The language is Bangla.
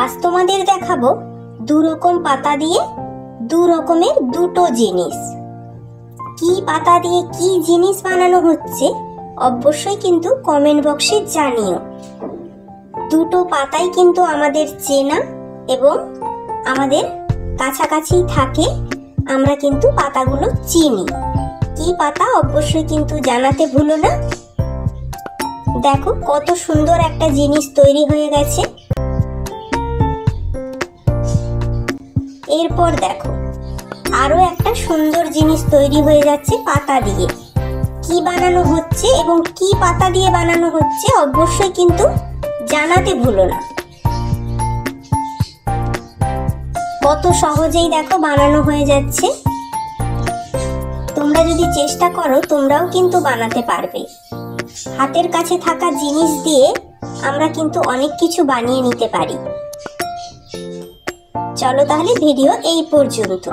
আজ তোমাদের দেখাবো দু রকম পাতা দিয়ে দু রকমের দুটো জিনিস। কি পাতা দিয়ে কি জিনিস বানানো হচ্ছে অবশ্যই কিন্তু কমেন্ট বক্সে জানিও। দুটো পাতাই কিন্তু আমাদের চেনা এবং আমাদের কাছাকাছি থাকে, আমরা কিন্তু পাতাগুলো চিনি। কি পাতা অবশ্যই কিন্তু জানাতে ভুলো না। দেখো কত সুন্দর একটা জিনিস তৈরি হয়ে গেছে। এরপর দেখো আরো একটা সুন্দর জিনিস তৈরি হয়ে যাচ্ছে পাতা দিয়ে। কি বানানো হচ্ছে এবং কি পাতা দিয়ে বানানো হচ্ছে অবশ্যই কিন্তু জানাতে ভুলো না। কত সহজেই দেখো বানানো হয়ে যাচ্ছে। তোমরা যদি চেষ্টা করো তোমরাও কিন্তু বানাতে পারবে। হাতের কাছে থাকা জিনিস দিয়ে আমরা কিন্তু অনেক কিছু বানিয়ে নিতে পারি। চলো তাহলে ভিডিও এই পর্যন্ত।